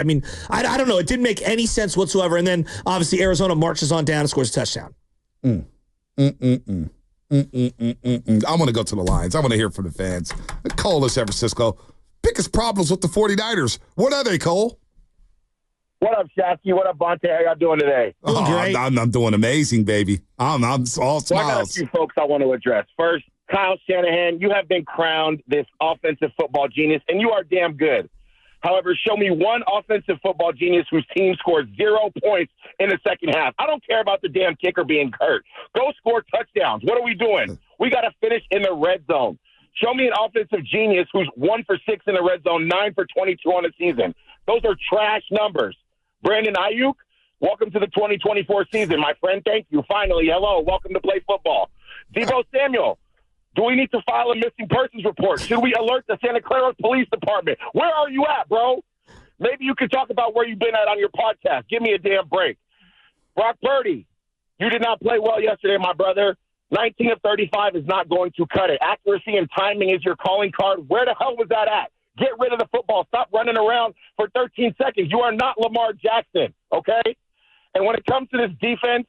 I mean, I don't know. It didn't make any sense whatsoever. And then, obviously, Arizona marches on down and scores a touchdown. I want to go to the Lions. I want to hear from the fans. Cole in San Francisco. Biggest problems with the 49ers. What are they, Cole? What up, Shasky? What up, Bonte? How y'all doing today? Doing great. I'm doing amazing, baby. I'm all smiles. So I got a few folks I want to address. First, Kyle Shanahan, you have been crowned this offensive football genius, and you are damn good. However, show me one offensive football genius whose team scored 0 points in the second half. I don't care about the damn kicker being hurt. Go score touchdowns. What are we doing? We got to finish in the red zone. Show me an offensive genius who's 1 for 6 in the red zone, 9 for 22 on the season. Those are trash numbers. Brandon Ayuk, welcome to the 2024 season, my friend. Thank you. Finally, hello. Welcome to play football. Deebo Samuel, do we need to file a missing persons report? Should we alert the Santa Clara Police Department? Where are you at, bro? Maybe you could talk about where you've been at on your podcast. Give me a damn break. Brock Purdy, you did not play well yesterday, my brother. 19 of 35 is not going to cut it. Accuracy and timing is your calling card. Where the hell was that at? Get rid of the football. Stop running around for 13 seconds. You are not Lamar Jackson, okay? And when it comes to this defense,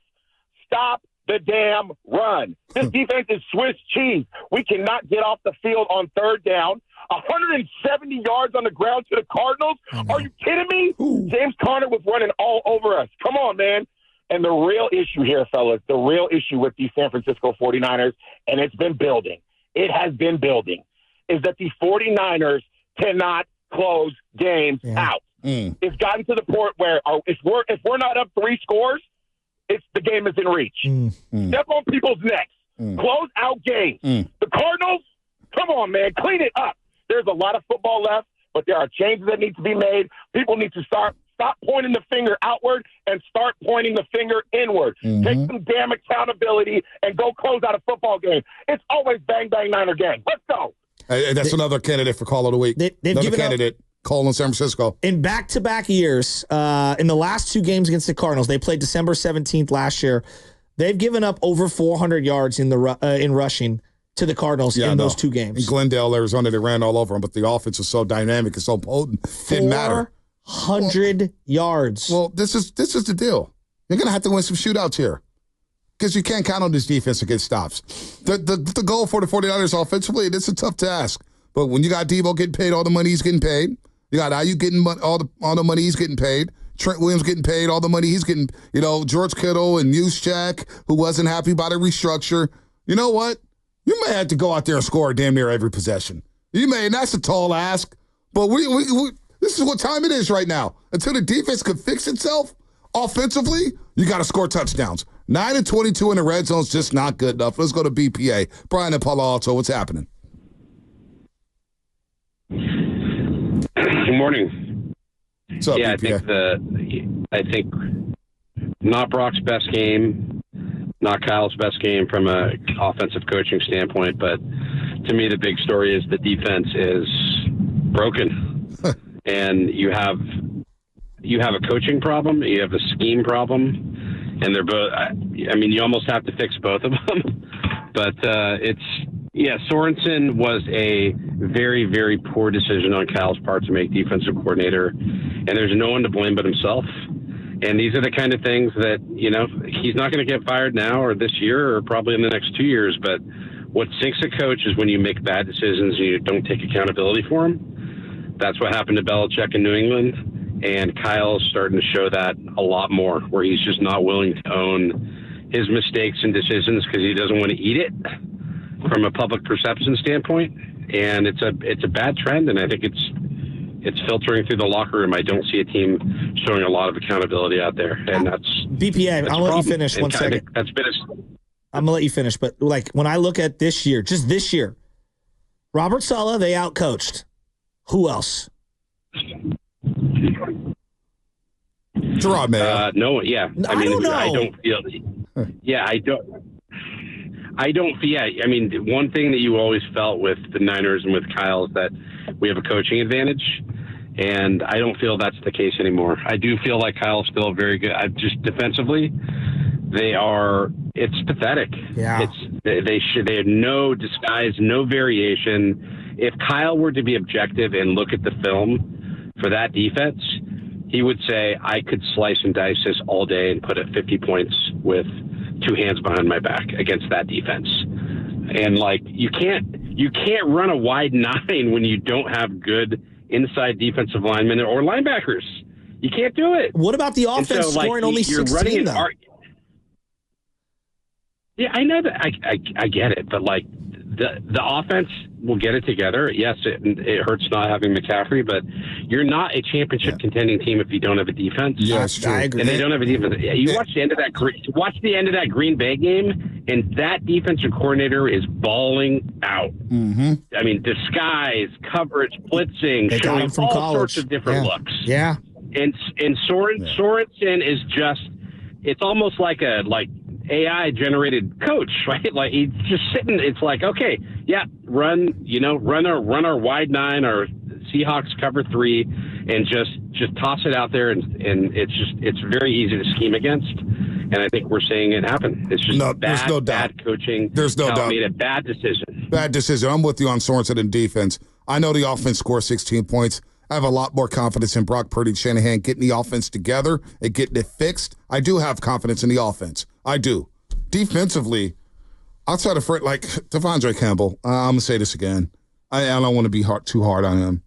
stop the damn run. This defense is Swiss cheese. We cannot get off the field on third down. 170 yards on the ground to the Cardinals? Are you kidding me? Ooh. James Conner was running all over us. Come on, man. And the real issue here, fellas, the real issue with the San Francisco 49ers, and it's been building, it has been building, is that the 49ers cannot close games out. It's gotten to the point where if we're not up 3 scores, the game is in reach. Step on people's necks. Close out games. The Cardinals, come on, man, clean it up. There's a lot of football left, but there are changes that need to be made. People need to stop pointing the finger outward and start pointing the finger inward. Take some damn accountability and go close out a football game. It's always bang, bang, Niner gang. Let's go. That's another candidate for Call of the Week. Another candidate, Cole in San Francisco. In back-to-back years, in the last 2 games against the Cardinals, they played December 17th last year. They've given up over 400 yards in rushing to the Cardinals in those 2 games. In Glendale, Arizona, they ran all over them, but the offense is so dynamic and so potent. Didn't matter. 400 yards. Well, this is the deal. You're going to have to win some shootouts here because you can't count on this defense to get stops. The goal for the 49ers offensively, it's a tough task. But when you got Deebo getting paid all the money he's getting paid, you got Ayuk getting all the money he's getting paid, Trent Williams getting paid all the money he's getting, George Kittle and Juszczyk, who wasn't happy about a restructure. You know what? You may have to go out there and score damn near every possession. You may, and that's a tall ask, but we this is what time it is right now. Until the defense can fix itself offensively, you got to score touchdowns. 9 and 22 in the red zone is just not good enough. Let's go to BPA. Brian and Palo Alto, what's happening? Good morning. What's up, BPA? I think not Brock's best game, not Kyle's best game from an offensive coaching standpoint, but to me the big story is the defense is broken. And you have a coaching problem, you have a scheme problem, and they're both. I mean, you almost have to fix both of them. But Sorensen was a very, very poor decision on Kyle's part to make defensive coordinator, and there's no one to blame but himself. And these are the kind of things that he's not going to get fired now or this year or probably in the next 2 years. But what sinks a coach is when you make bad decisions and you don't take accountability for them. That's what happened to Belichick in New England, and Kyle's starting to show that a lot more, where he's just not willing to own his mistakes and decisions because he doesn't want to eat it from a public perception standpoint. And it's a bad trend, and I think it's filtering through the locker room. I don't see a team showing a lot of accountability out there, and that's BPA. I'll let you finish one second. That's been I'm gonna let you finish, but when I look at this year, just this year, Robert Saleh, they outcoached. Who else? Gerard Mayo. No, yeah. I don't know. I don't feel. Yeah, I don't. Yeah, I mean, one thing that you always felt with the Niners and with Kyle is that we have a coaching advantage, and I don't feel that's the case anymore. I do feel like Kyle's still very good. Just defensively, it's pathetic. Yeah. They have no disguise, no variation. If Kyle were to be objective and look at the film for that defense, he would say, I could slice and dice this all day and put it 50 points with two hands behind my back against that defense. And like, you can't run a wide 9 when you don't have good inside defensive linemen or linebackers. You can't do it. What about the offense scoring only 16, though? Yeah, I know that. I get it, but like the offense will get it together. Yes, it hurts not having McCaffrey, but you're not a championship contending team if you don't have a defense. Yes, I agree. And they don't have a defense. You watch the end of that Green Bay game, and that defensive coordinator is balling out. Mm-hmm. I mean, disguise, coverage, blitzing, They got showing him from all college. sorts of different looks. Yeah. And Sorensen is just, it's almost like a AI generated coach, right? Like he's just sitting. It's like, okay, yeah, run our wide 9 or Seahawks cover 3, and just toss it out there, and it's very easy to scheme against. And I think we're seeing it happen. It's just bad coaching. There's no doubt. Made a bad decision. Bad decision. I'm with you on Sorensen and defense. I know the offense scores 16 points. I have a lot more confidence in Brock Purdy and Shanahan getting the offense together and getting it fixed. I do have confidence in the offense. I do. Defensively, outside of like Devondre Campbell, I'm going to say this again. I don't want to be too hard on him.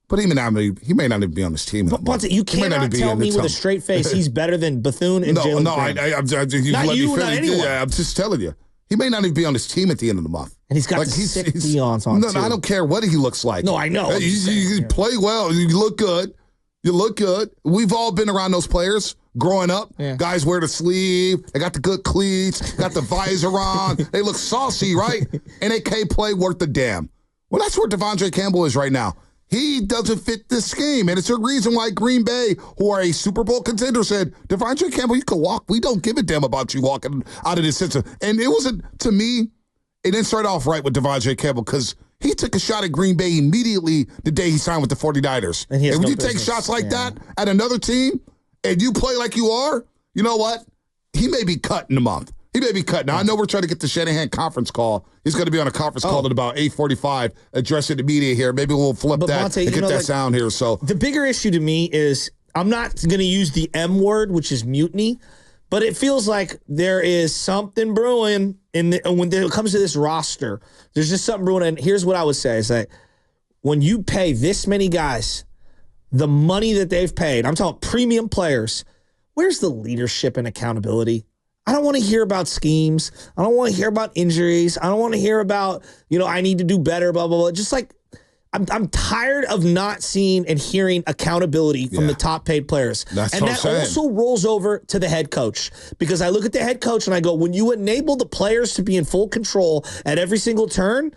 But he may not even be on this team. But you cannot tell me with a straight face he's better than Bethune and Jalen Graham. Yeah, I'm just telling you. He may not even be on his team at the end of the month. And he's got the sick Deons on, No, too. I don't care what he looks like. No, I know. You play well. You look good. We've all been around those players growing up. Yeah. Guys wear the sleeve. They got the good cleats. Got the visor on. They look saucy, right? And they can't play worth the damn. Well, that's where Devondre Campbell is right now. He doesn't fit this scheme, and it's a reason why Green Bay, who are a Super Bowl contender, said, Devondre Campbell, you can walk. We don't give a damn about you walking out of this system. And it wasn't, to me, it didn't start off right with Devondre Campbell because he took a shot at Green Bay immediately the day he signed with the 49ers. And when you take shots like that at another team and you play like you are, you know what? He may be cut in a month. He may be cut. Now, I know we're trying to get the Shanahan conference call. He's going to be on a conference call at about 8:45, addressing the media here. Maybe we'll flip that Monte, and get that sound here. So the bigger issue to me is I'm not going to use the M word, which is mutiny, but it feels like there is something brewing when it comes to this roster. There's just something brewing. And here's what I would say is that when you pay this many guys the money that they've paid, I'm talking premium players, where's the leadership and accountability? I don't want to hear about schemes. I don't want to hear about injuries. I don't want to hear about, I need to do better, blah, blah, blah. Just like, I'm tired of not seeing and hearing accountability from the top paid players. That's and what I'm that saying. also rolls over to the head coach, because I look at the head coach and I go, when you enable the players to be in full control at every single turn,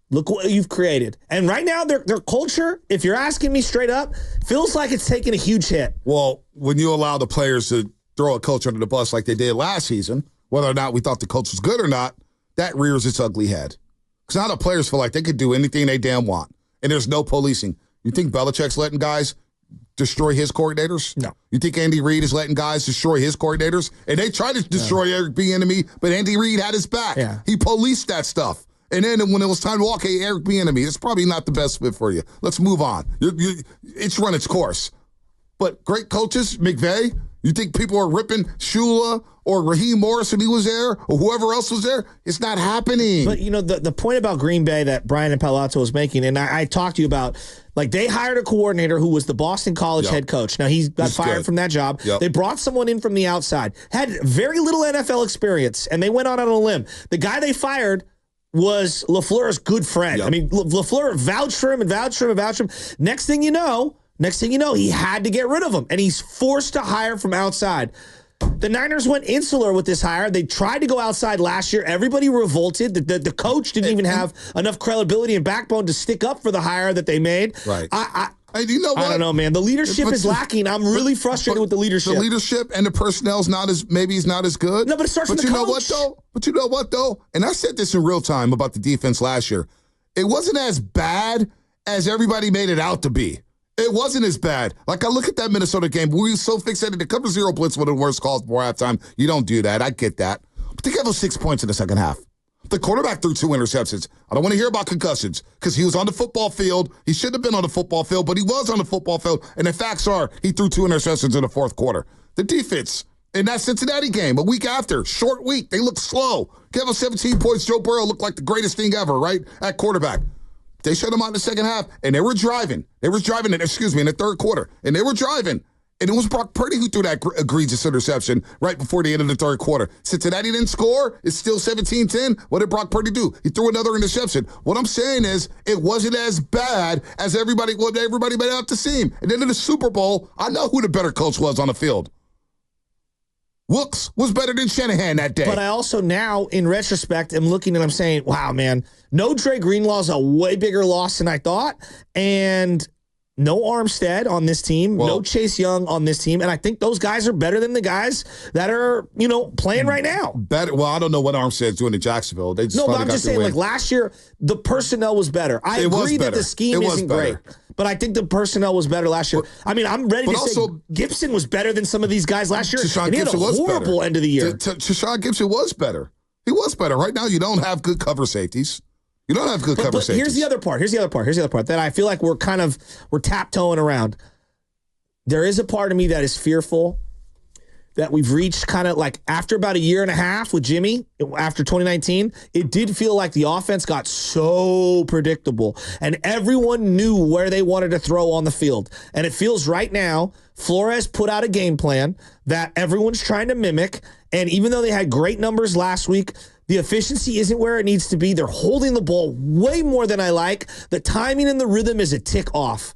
look what you've created. And right now, their culture, if you're asking me straight up, feels like it's taking a huge hit. Well, when you allow the players to throw a coach under the bus like they did last season, whether or not we thought the coach was good or not, that rears its ugly head. Because now the players feel like they could do anything they damn want, and there's no policing. You think Belichick's letting guys destroy his coordinators? No. You think Andy Reid is letting guys destroy his coordinators? And they tried to destroy Eric Bieniemy, but Andy Reid had his back. Yeah. He policed that stuff. And then when it was time to walk, hey, Eric Bieniemy, it's probably not the best fit for you. Let's move on. It's run its course. But great coaches, McVay, you think people are ripping Shula or Raheem Morris when he was there or whoever else was there? It's not happening. But, the point about Green Bay that Brian Palato was making, and I talked to you about, like, they hired a coordinator who was the Boston College head coach. Now, he got fired from that job. Yep. They brought someone in from the outside, had very little NFL experience, and they went out on a limb. The guy they fired was LaFleur's good friend. Yep. I mean, LaFleur vouched for him and vouched for him and vouched for him. Next thing you know, he had to get rid of him, and he's forced to hire from outside. The Niners went insular with this hire. They tried to go outside last year. Everybody revolted. The coach didn't even have enough credibility and backbone to stick up for the hire that they made. Right. I you know what? I don't know, man. The leadership is lacking. I'm really frustrated with the leadership. The leadership and the personnel's not as good. No, but it starts from the coach. But you know what, though? And I said this in real time about the defense last year. It wasn't as bad as everybody made it out to be. It wasn't as bad. Like, I look at that Minnesota game. We were so fixated. The cover zero blitz, one of the worst calls before halftime. You don't do that. I get that. But they gave us 6 points in the second half. The quarterback threw 2 interceptions. I don't want to hear about concussions because he was on the football field. He shouldn't have been on the football field, but he was on the football field. And the facts are he threw 2 interceptions in the fourth quarter. The defense in that Cincinnati game, a week after, short week, they looked slow. Gave up 17 points. Joe Burrow looked like the greatest thing ever, right, at quarterback. They shut him out in the second half, and they were driving. In the third quarter. And they were driving. And it was Brock Purdy who threw that egregious interception right before the end of the third quarter. Cincinnati didn't score. It's still 17-10. What did Brock Purdy do? He threw another interception. What I'm saying is it wasn't as bad as everybody made out to seem. And then in the Super Bowl, I know who the better coach was on the field. Wilkes was better than Shanahan that day. But I also now, in retrospect, am looking and I'm saying, wow, man, no Dre Greenlaw's a way bigger loss than I thought. And no Armstead on this team, no Chase Young on this team, and I think those guys are better than the guys that are, playing right now. Better. Well, I don't know what Armstead's doing in Jacksonville. They just but I'm just saying, like last year, the personnel was better. I agree that the scheme isn't great, but I think the personnel was better last year. I'm ready to say Gibson was better than some of these guys last year, and he had a horrible end of the year. Tashawn Gibson was better. He was better. Right now, you don't have good cover safeties. You don't have good cover safeties. Here's the other part that I feel like we're taptoeing around. There is a part of me that is fearful that we've reached kind of like after about a year and a half with Jimmy, after 2019, it did feel like the offense got so predictable and everyone knew where they wanted to throw on the field. And it feels right now, Flores put out a game plan that everyone's trying to mimic. And even though they had great numbers last week, the efficiency isn't where it needs to be. They're holding the ball way more than I like. The timing and the rhythm is a tick off.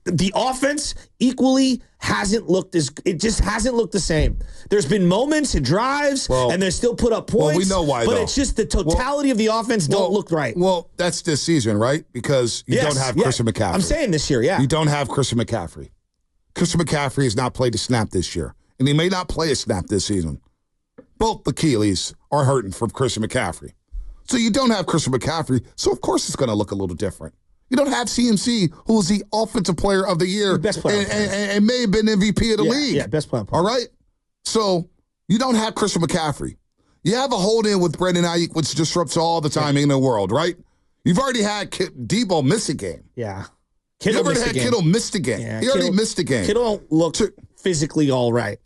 The offense equally hasn't looked the same. There's been moments and drives, and they still put up points. Well, we know why, but it's just the totality of the offense don't look right. Well, that's this season, right? Because you don't have Christian McCaffrey. I'm saying this year, yeah. You don't have Christian McCaffrey. Christian McCaffrey has not played a snap this year, and he may not play a snap this season. Both Achilles are hurting from Christian McCaffrey. So you don't have Christian McCaffrey, so of course it's going to look a little different. You don't have CMC, who is the offensive player of the year best player and may have been MVP of the league. Yeah, best player. All right? So you don't have Christian McCaffrey. You have a hold-in with Brandon Ayuk, which disrupts all the timing in the world, right? You've already had Debo miss a game. Yeah. Kittle missed a game. Yeah, he already missed a game. Kittle don't look physically all right.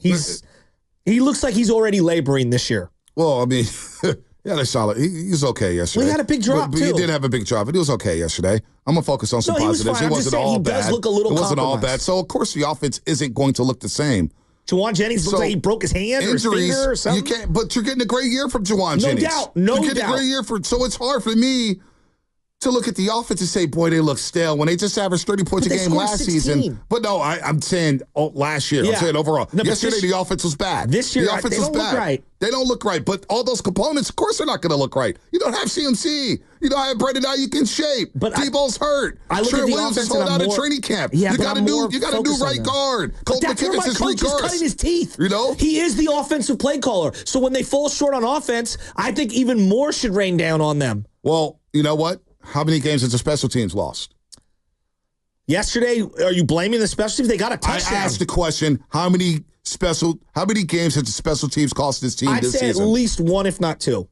He looks like he's already laboring this year. Well, yeah, that's solid. He was okay yesterday. Well, he had a big drop, too. He did have a big drop, but he was okay yesterday. I'm going to focus on some positives. It wasn't all bad. Does look a little It wasn't all compromised. bad. So, of course, the offense isn't going to look the same. Jawan Jennings looks like he broke his hand or his finger or something. You can't, but you're getting a great year from Jawan Jennings. No doubt. You're getting a great year so it's hard for me to look at the offense and say, boy, they look stale when they just averaged 30 points a game last season. But no, I'm saying last year. Yeah. I'm saying overall. No, yesterday, the offense was bad. This year, the offense was bad. Look right. They don't look right. But all those components, of course, they're not going to look right. You don't have CMC. You don't have Brandon Ayuk in shape. But Debo's hurt. Trent Williams is holding out in training camp. Yeah, you got a new right guard. But that's where my coach is cutting his teeth. He is the offensive play caller. So when they fall short on offense, I think even more should rain down on them. Well, you know what? How many games has the special teams lost? Yesterday, are you blaming the special teams? They got a touchdown. I asked the question, how many games has the special teams cost this team this season? I'd say at least one, if not two.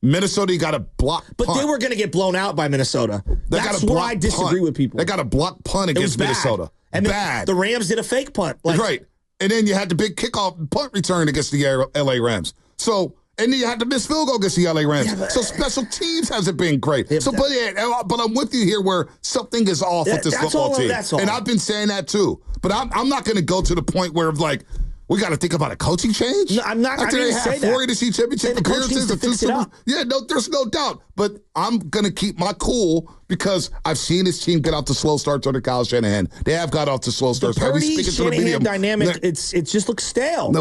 Minnesota got a block punt. But they were going to get blown out by Minnesota. That's where I disagree with people. They got a block punt against Minnesota. And the Rams did a fake punt. Right. And then you had the big kickoff punt return against the LA Rams. And then you had to miss field goal against the LA Rams. Yeah, so special teams hasn't been great. But I'm with you here where something is off with this football team. And I've been saying that too. But I'm not going to go to the point where we got to think about a coaching change. No, I'm not. After they have 4 AFC championship appearances, there's no doubt. But I'm going to keep my cool because I've seen this team get off to slow starts under Kyle Shanahan. They have got off to slow starts. The Purdy-Shanahan dynamic, it just looks stale.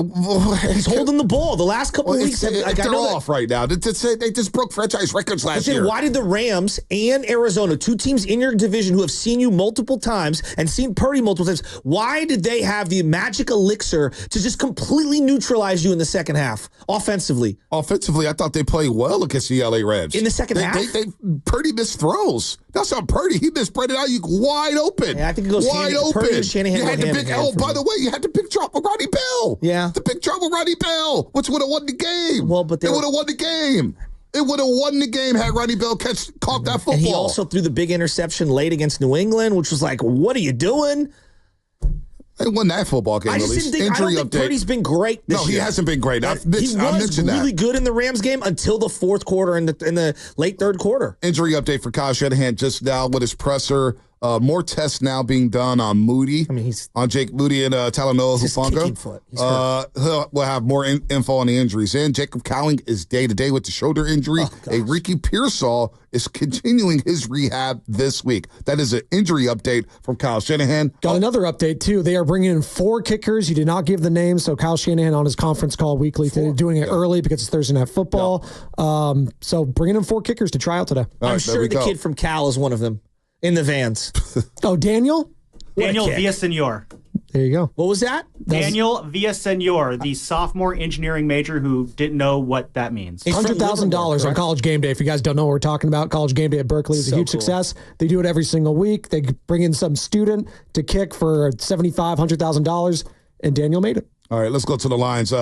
He's holding the ball. The last couple of weeks, they're off right now. They just broke franchise records last year. Why did the Rams and Arizona, 2 teams in your division who have seen you multiple times and seen Purdy multiple times, why did they have the magic elixir to just completely neutralize you in the second half offensively? Offensively, I thought they played well against the LA Rams. In the second half? Purdy missed throws. That's not Purdy. He missed Brandon Ayuk wide open. Yeah, I think it goes wide open. Purdy and Shanahan by the way, you had the big drop with Roddy Bell. Yeah. The big drop with Roddy Bell, which would have won the game. Well, but they would have won the game. It would have won the game had Ronnie Bell caught that football. And he also threw the big interception late against New England, which was like, what are you doing? They won that football game. I just didn't think, I don't think Purdy's been great this year. No, he hasn't been great. He was really good in the Rams game until the fourth quarter and in the late third quarter. Injury update for Kyle Shanahan just now with his presser. More tests now being done on Moody. I mean, he's on Jake Moody and Talanoa Hufanga. We'll have more info on the injuries. And Jacob Cowling is day-to-day with the shoulder injury. Ricky Pearsall is continuing his rehab this week. That is an injury update from Kyle Shanahan. Got another update, too. They are bringing in 4 kickers. He did not give the names, so Kyle Shanahan on his conference call weekly, they're doing it early because it's Thursday Night Football. So bringing in 4 kickers to try out today. I'm sure the kid from Cal is one of them. In the vans. Oh, Daniel? Daniel Villasenor. There you go. What was that? Daniel Villasenor, the sophomore engineering major who didn't know what that means. $100,000 on College Game Day. If you guys don't know what we're talking about, College Game Day at Berkeley is a huge success. They do it every single week. They bring in some student to kick for $75,000, $100,000, and Daniel made it. All right, let's go to the lines.